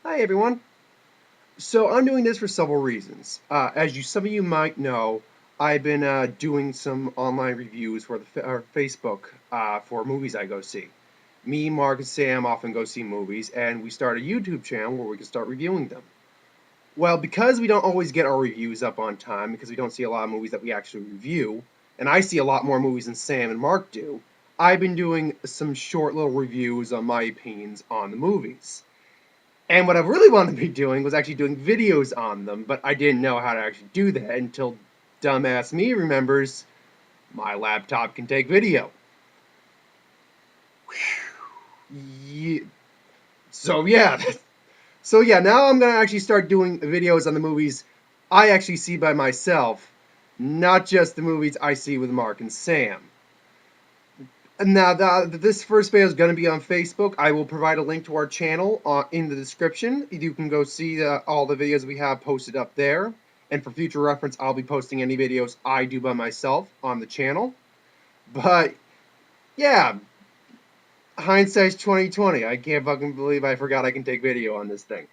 Hi everyone. So I'm doing this for several reasons. Some of you might know, I've been doing some online reviews for Facebook for movies I go see. Me, Mark, and Sam often go see movies, and we start a YouTube channel where we can start reviewing them. Well, because we don't always get our reviews up on time, because we don't see a lot of movies that we actually review, and I see a lot more movies than Sam and Mark do, I've been doing some short little reviews on my opinions on the movies. And what I really wanted to be doing was actually doing videos on them, but I didn't know how to actually do that until dumbass me remembers my laptop can take video. Yeah. So yeah, now I'm gonna actually start doing videos on the movies I actually see by myself, not just the movies I see with Mark and Sam. Now, this first video is going to be on Facebook. I will provide a link to our channel in the description. You can go see all the videos we have posted up there. And for future reference, I'll be posting any videos I do by myself on the channel. But yeah, hindsight's 2020. I can't fucking believe I forgot I can take video on this thing.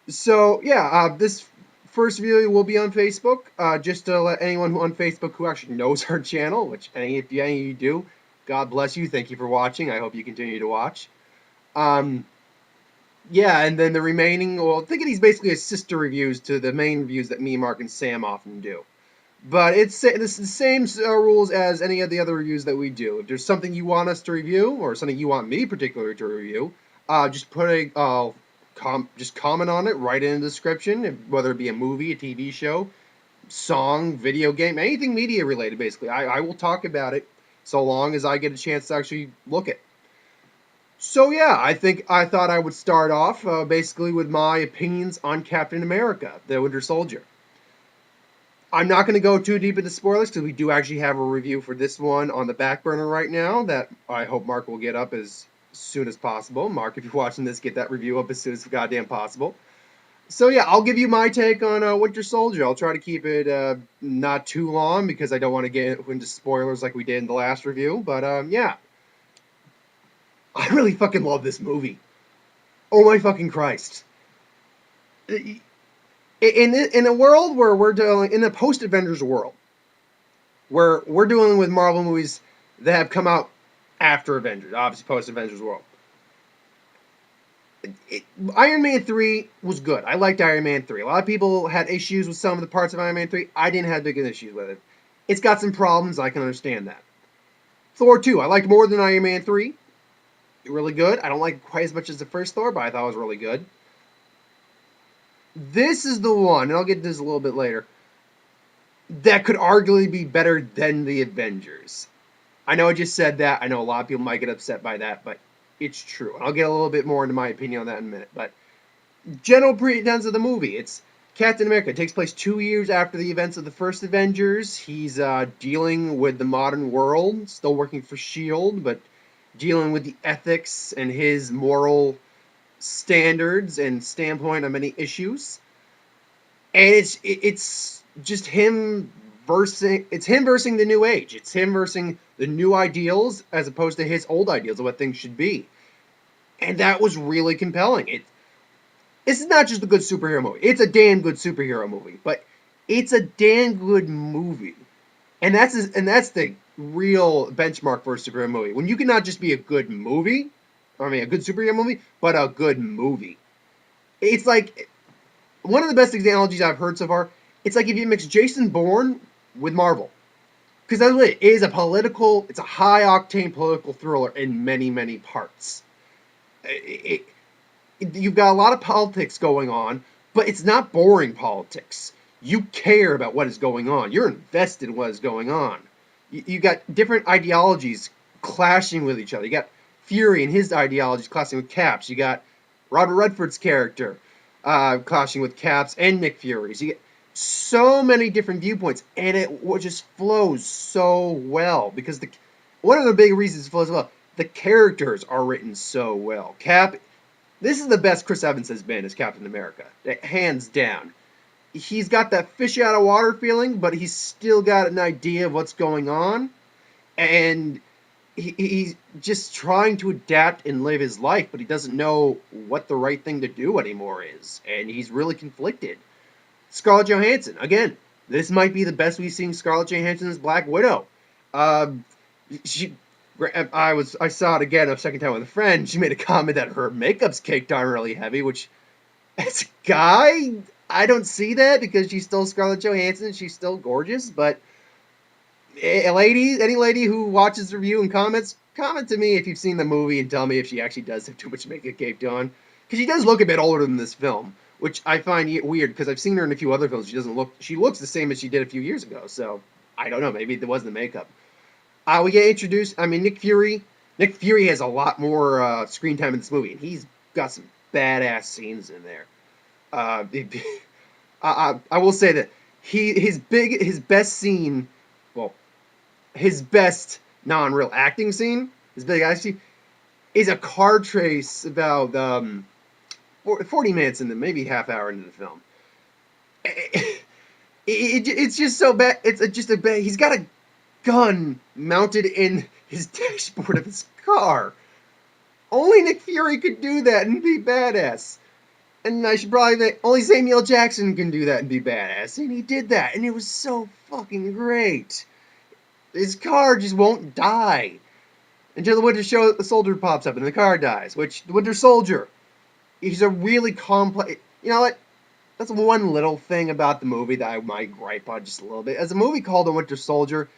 So yeah, this first video will be on Facebook. Just to let anyone on Facebook who actually knows our channel, which if any of you do, God bless you. Thank you for watching. I hope you continue to watch. Um, yeah, and then the remaining, well, think of these basically as sister reviews to the main reviews that me, Mark, and Sam often do. But it's the same rules as any of the other reviews that we do. If there's something you want us to review, or something you want me particularly to review, just put a just comment on it, write it in the description, whether it be a movie, a TV show, song, video game, anything media related. Basically, I will talk about it so long as I get a chance to actually look at. So yeah, I thought I would start off basically with my opinions on Captain America, the Winter Soldier. I'm not going to go too deep into spoilers because we do actually have a review for this one on the back burner right now that I hope Mark will get up as soon as possible. Mark, if you're watching this, get that review up as soon as goddamn possible. So yeah, I'll give you my take on Winter Soldier. I'll try to keep it not too long because I don't want to get into spoilers like we did in the last review. But yeah, I really fucking love this movie. Oh my fucking Christ! In a world where we're dealing in a post Avengers world, where we're dealing with Marvel movies that have come out after Avengers, obviously post Avengers world. Iron Man 3 was good. I liked Iron Man 3. A lot of people had issues with some of the parts of Iron Man 3. I didn't have big issues with it. It's got some problems. I can understand that. Thor 2, I liked more than Iron Man 3. Really good. I don't like it quite as much as the first Thor, but I thought it was really good. This is the one, and I'll get to this a little bit later, that could arguably be better than the Avengers. I know I just said that. I know a lot of people might get upset by that, but it's true. I'll get a little bit more into my opinion on that in a minute. But general pretense of the movie, it's Captain America. It takes place 2 years after the events of the first Avengers. He's dealing with the modern world, still working for S.H.I.E.L.D., but dealing with the ethics and his moral standards and standpoint on many issues. And it's just him versing the new age. It's him versing the new ideals as opposed to his old ideals of what things should be. And that was really compelling. It's not just a good superhero movie. It's a damn good superhero movie, but it's a damn good movie. And that's the real benchmark for a superhero movie. When you can not just be a good movie, a good superhero movie, but a good movie. It's like one of the best analogies I've heard so far. It's like if you mix Jason Bourne with Marvel, because that's what it is. It's a high octane political thriller in many many parts. You've got a lot of politics going on, but it's not boring politics. You care about what is going on. You're invested in what is going on. You got different ideologies clashing with each other. You got Fury and his ideologies clashing with Caps. You got Robert Redford's character clashing with Caps and Nick Fury's. You get so many different viewpoints, and it just flows so well because one of the big reasons it flows well, the characters are written so well. This is the best Chris Evans has been as Captain America, hands down. He's got that fish out of water feeling, but he's still got an idea of what's going on, and he's just trying to adapt and live his life, but he doesn't know what the right thing to do anymore is, and he's really conflicted. Scarlett Johansson, again, this might be the best we've seen Scarlett Johansson as Black Widow. Um, she, I saw it again a second time with a friend. She made a comment that her makeup's caked on really heavy, which as a guy, I don't see that because she's still Scarlett Johansson. She's still gorgeous, but any lady who watches the review and comments, comment to me if you've seen the movie and tell me if she actually does have too much makeup caked on. Because she does look a bit older than this film, which I find weird because I've seen her in a few other films. She looks the same as she did a few years ago. So I don't know. Maybe it was the makeup. We get introduced. I mean, Nick Fury. Nick Fury has a lot more screen time in this movie, and he's got some badass scenes in there. Uh, I will say that his best scene, well, his best non-real acting scene, his big action scene, is a car chase about 40 minutes into maybe half hour into the film. It's just so bad. It's just a bad. He's got a gun mounted in his dashboard of his car. Only Nick Fury could do that and be badass. And I should probably say only Samuel Jackson can do that and be badass. And he did that, and it was so fucking great. His car just won't die until the Winter Soldier pops up and the car dies. Which the Winter Soldier, he's a really complex. You know what? That's one little thing about the movie that I might gripe on just a little bit. As a movie called The Winter Soldier,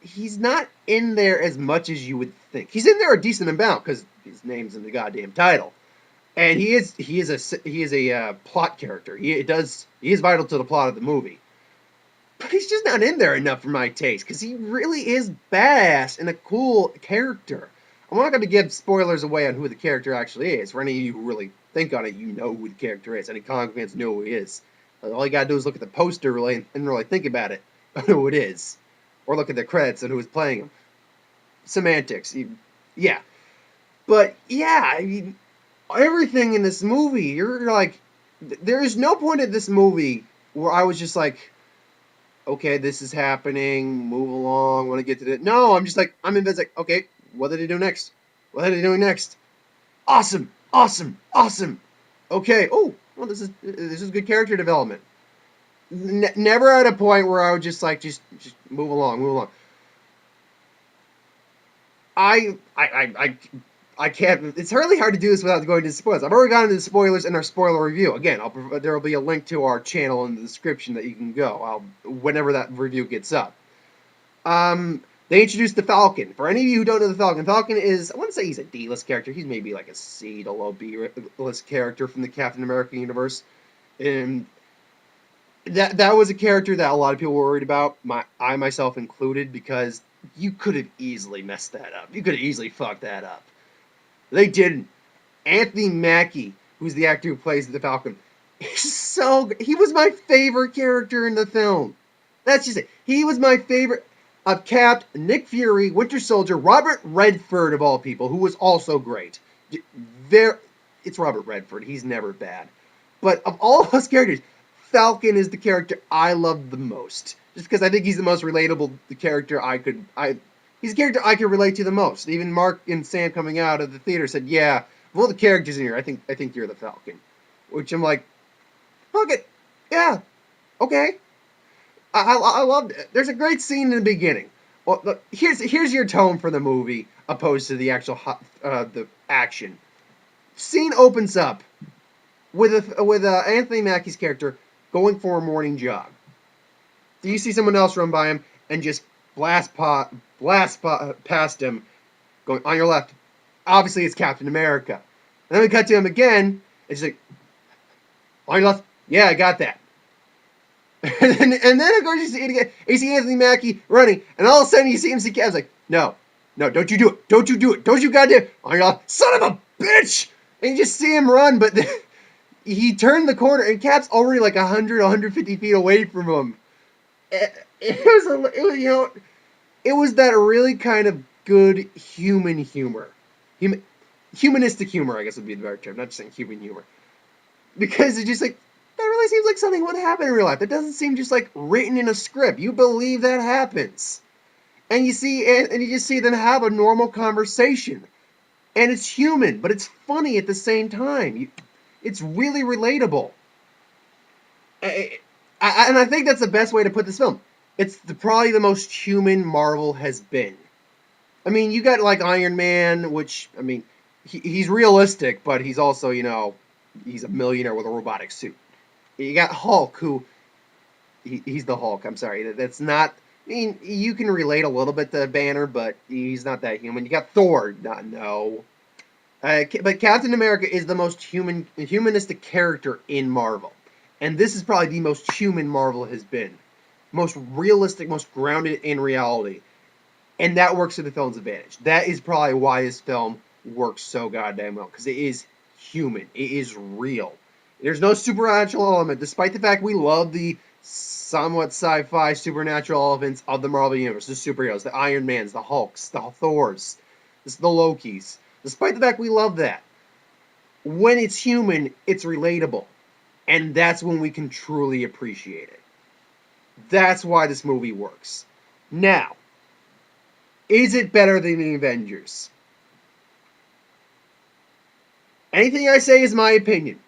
he's not in there as much as you would think. He's in there a decent amount because his name's in the goddamn title, and he is a plot character. He is vital to the plot of the movie. But he's just not in there enough for my taste, because he really is badass and a cool character. I'm not going to give spoilers away on who the character actually is. For any of you who really think on it, you know who the character is. Any comic fans know who he is. All you got to do is look at the poster and really think about it, who it is. Or look at the credits and who is playing him. Semantics. Yeah. But, yeah, I mean, everything in this movie, you're like, there is no point in this movie where I was just like, okay, this is happening, move along, want to get to it. No, I'm just like, I'm in bed, like, okay, what did they do next? What are they doing next? Awesome, awesome, awesome. Okay, oh, well, this is good character development. Never at a point where I would just like, just move along, move along. I can't. It's really hard to do this without going into spoilers. I've already gone into the spoilers in our spoiler review. Again, there will be a link to our channel in the description that you can go whenever that review gets up. They introduced the Falcon. For any of you who don't know the Falcon, Falcon is, I want to say he's a D-list character. He's maybe like a C to low B-list character from the Captain America universe. And that was a character that a lot of people were worried about, I myself included, because you could have easily messed that up. You could have easily fucked that up. They didn't. Anthony Mackie, who's the actor who plays the Falcon, he was my favorite character in the film. That's just it. He was my favorite of Cap, Nick Fury, Winter Soldier, Robert Redford of all people, who was also great. It's Robert Redford. He's never bad. But of all those characters, Falcon is the character I love the most. Just because I think he's the most relatable character he's a character I can relate to the most. Even Mark and Sam coming out of the theater said, yeah, of all the characters in here, I think you're the Falcon. Which I'm like, fuck it. Yeah. Okay. I loved it. There's a great scene in the beginning. Well, look, here's your tone for the movie, opposed to the actual the action. Scene opens up with Anthony Mackie's character going for a morning jog. Do you see someone else run by him and just blast past him, going on your left? Obviously, it's Captain America. And then we cut to him again, and he's like, on your left? Yeah, I got that. and then, of course, you see it again. You see Anthony Mackie running, and all of a sudden, you see him see Cap's like, no, don't you do it. Don't you do it. Don't you goddamn, on your left, son of a bitch! And you just see him run, but he turned the corner, and Cap's already like 150 feet away from him. It was that really kind of good human humor. Humanistic humor, I guess would be the better term. Not just saying human humor. Because it's just like, that really seems like something would happen in real life. That doesn't seem just like written in a script. You believe that happens. and you just see them have a normal conversation, and it's human, but it's funny at the same time. It's really relatable. And I think that's the best way to put this film. It's probably the most human Marvel has been. I mean, you got like Iron Man, which, I mean, he's realistic, but he's also, he's a millionaire with a robotic suit. You got Hulk, who he's the Hulk. I'm sorry, that's not. I mean, you can relate a little bit to Banner, but he's not that human. You got Thor. Not no. But Captain America is the most humanistic character in Marvel, and this is probably the most human Marvel has been, most realistic, most grounded in reality, and that works to the film's advantage. That is probably why this film works so goddamn well, because it is human, it is real. There's no supernatural element, despite the fact we love the somewhat sci-fi supernatural elements of the Marvel Universe, the superheroes, the Iron Mans, the Hulks, the Thors, the Lokis. Despite the fact we love that, when it's human, it's relatable. And that's when we can truly appreciate it. That's why this movie works. Now, is it better than the Avengers? Anything I say is my opinion.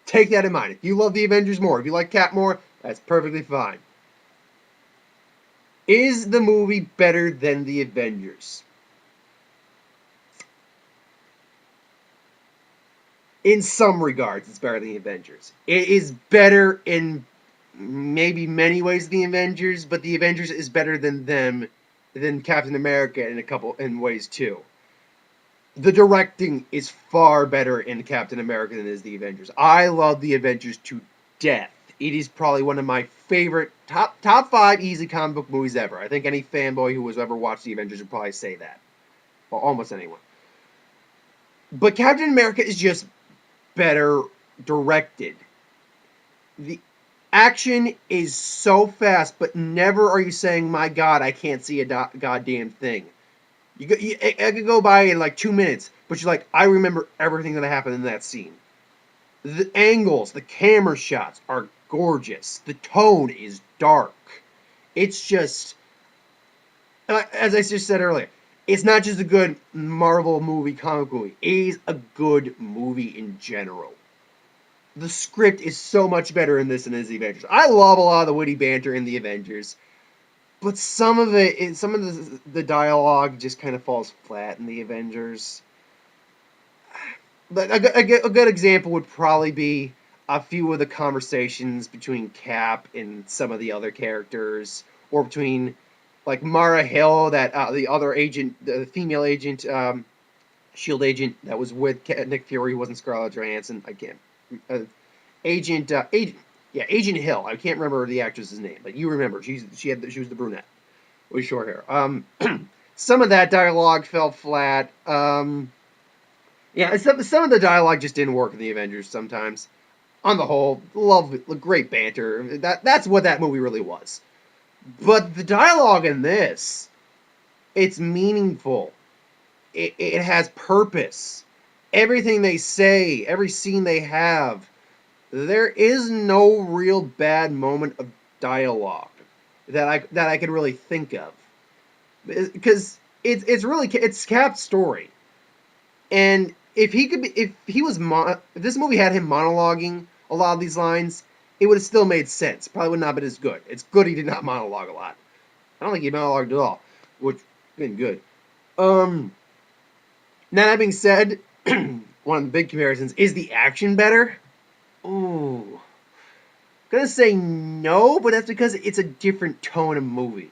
Take that in mind. If you love the Avengers more, if you like Cap more, that's perfectly fine. Is the movie better than the Avengers? In some regards, it's better than the Avengers. It is better in maybe many ways than the Avengers, but the Avengers is better than Captain America in a couple in ways too. The directing is far better in Captain America than is the Avengers. I love the Avengers to death. It is probably one of my favorite top 5 easy comic book movies ever. I think any fanboy who has ever watched the Avengers would probably say that. Well, almost anyone. But Captain America is just better directed. The action is so fast, but never are you saying, "My God, I can't see a goddamn thing." It could go by in like 2 minutes, but you're like, I remember everything that happened in that scene. The angles, the camera shots are gorgeous. The tone is dark. It's just, as I just said earlier, it's not just a good Marvel movie, comic movie. It is a good movie in general. The script is so much better in this than in the Avengers. I love a lot of the witty banter in the Avengers, but some of the dialogue just kind of falls flat in the Avengers. But a good example would probably be a few of the conversations between Cap and some of the other characters, or between like Mara Hill, that the other agent, the female agent, Shield agent that was with Nick Fury, who wasn't Scarlett Johansson. I can't. Agent Agent Hill. I can't remember the actress's name, but you remember. She was the brunette with short hair. Some of that dialogue fell flat. Yeah, some of the dialogue just didn't work in the Avengers sometimes. On the whole, great banter. That's what that movie really was. But the dialogue in this, it's meaningful. It has purpose. Everything they say, every scene they have, there is no real bad moment of dialogue that I could really think of, because it's Cap's story, and if this movie had him monologuing a lot of these lines, it would have still made sense. Probably would not have been as good. It's good he did not monologue a lot. I don't think he monologued at all, which been good. Now that being said, one of the big comparisons is the action better. Ooh. Gonna say no, but that's because it's a different tone of movie.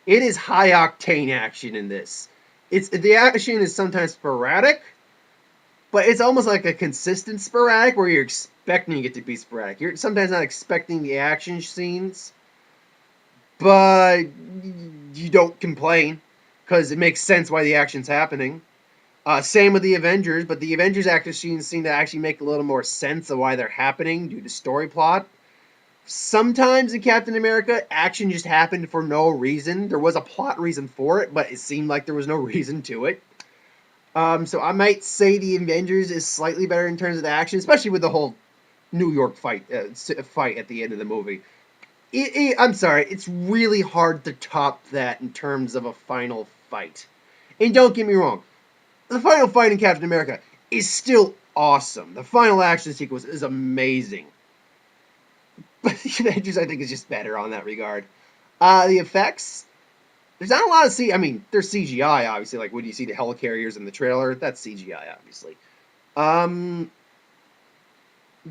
It is high octane action in this. The action is sometimes sporadic, but it's almost like a consistent sporadic where you're expecting it to be sporadic. You're sometimes not expecting the action scenes, but you don't complain because it makes sense why the action's happening. Same with the Avengers, but the Avengers action scenes seem to actually make a little more sense of why they're happening due to story plot. Sometimes in Captain America, action just happened for no reason. There was a plot reason for it, but it seemed like there was no reason to it. So I might say the Avengers is slightly better in terms of the action, especially with the whole New York fight at the end of the movie. I'm sorry, it's really hard to top that in terms of a final fight. And don't get me wrong, the final fight in Captain America is still awesome. The final action sequence is amazing. But the Avengers, I think, is just better on that regard. The effects, there's not a lot of I mean, there's CGI, obviously. Like when you see the helicarriers in the trailer, that's CGI, obviously. Um,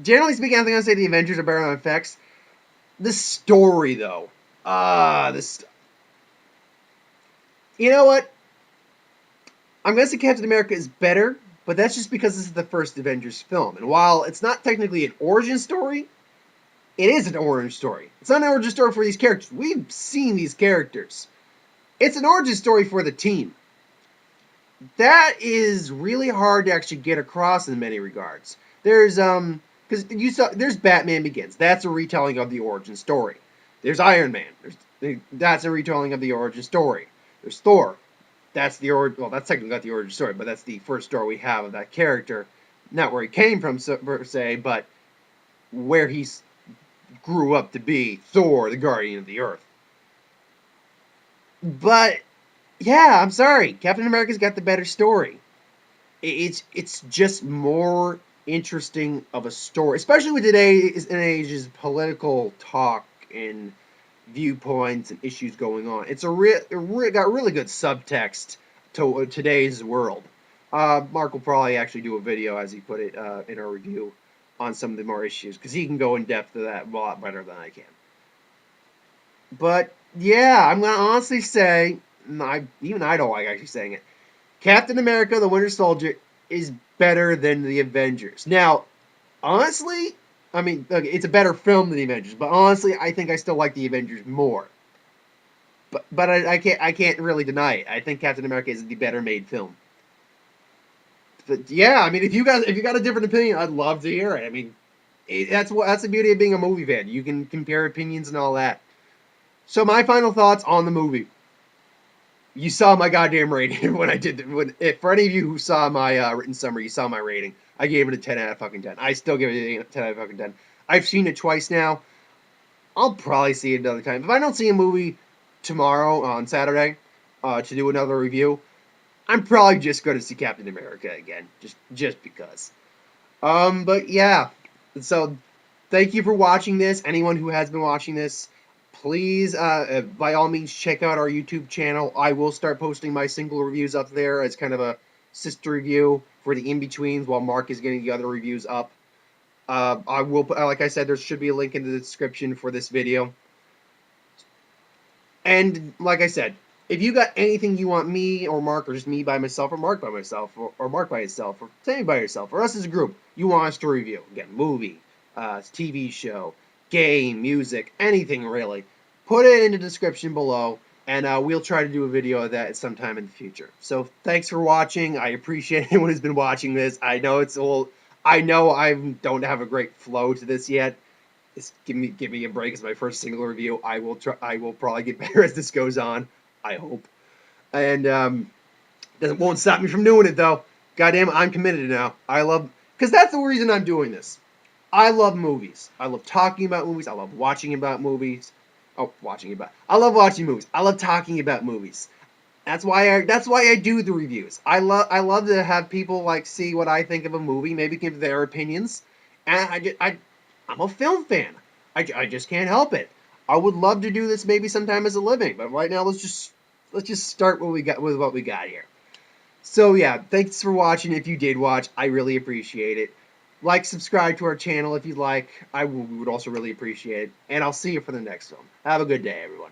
Generally speaking, I think I'd say the Avengers are better on effects. The story, though, this. You know what? I'm gonna say Captain America is better, but that's just because this is the first Avengers film. And while it's not technically an origin story, it is an origin story. It's not an origin story for these characters. We've seen these characters. It's an origin story for the team. That is really hard to actually get across in many regards. Because there's Batman Begins. That's a retelling of the origin story. There's Iron Man. That's a retelling of the origin story. There's Thor. That's that's technically not the origin story, but that's the first story we have of that character. Not where he came from, per se, but where he grew up to be Thor, the Guardian of the Earth. But yeah, I'm sorry, Captain America's got the better story. It's just more interesting of a story, especially with today's age's political talk and viewpoints and issues going on. It's got really good subtext to today's world. Mark will probably actually do a video, as he put it in our review, on some of the more issues because he can go in depth to that a lot better than I can. But yeah, I'm gonna honestly say, even I don't like actually saying it. Captain America: The Winter Soldier is better than the Avengers. Now, honestly, I mean, okay, it's a better film than the Avengers, but honestly, I think I still like the Avengers more. But I can't really deny it. I think Captain America is the better made film. But yeah, I mean, if you got a different opinion, I'd love to hear it. I mean, that's the beauty of being a movie fan. You can compare opinions and all that. So my final thoughts on the movie. You saw my goddamn rating when I did. If for any of you who saw my written summary, you saw my rating. I gave it a 10 out of fucking 10. I still give it a 10 out of fucking 10. I've seen it twice now. I'll probably see it another time. If I don't see a movie tomorrow on Saturday to do another review, I'm probably just going to see Captain America again, just because. But yeah. So thank you for watching this. Anyone who has been watching this, please, by all means, check out our YouTube channel. I will start posting my single reviews up there as kind of a sister review for the in-betweens while Mark is getting the other reviews up. I will, like I said, there should be a link in the description for this video. And like I said, if you got anything you want me or Mark, or just me by myself, or Mark by myself, or Mark by himself, or Sammy by yourself, or us as a group, you want us to review, again, movie, TV show, game, music, anything really, put it in the description below, and we'll try to do a video of that at some time in the future. So thanks for watching. I appreciate anyone who's been watching this. I know it's old. I know I don't have a great flow to this yet. Give me a break. It's my first single review. I will probably get better as this goes on. I hope. And won't stop me from doing it though. Goddamn, I'm committed now. Because that's the reason I'm doing this. I love movies. I love talking about movies. I love watching about movies. I love watching movies. I love talking about movies. That's why I do the reviews. I love to have people like see what I think of a movie, maybe give their opinions, and I'm a film fan. I just can't help it. I would love to do this maybe sometime as a living, but right now let's just start what we got with what we got here. So yeah, thanks for watching. If you did watch, I really appreciate it. Like, subscribe to our channel if you'd like. We would also really appreciate it. And I'll see you for the next one. Have a good day, everyone.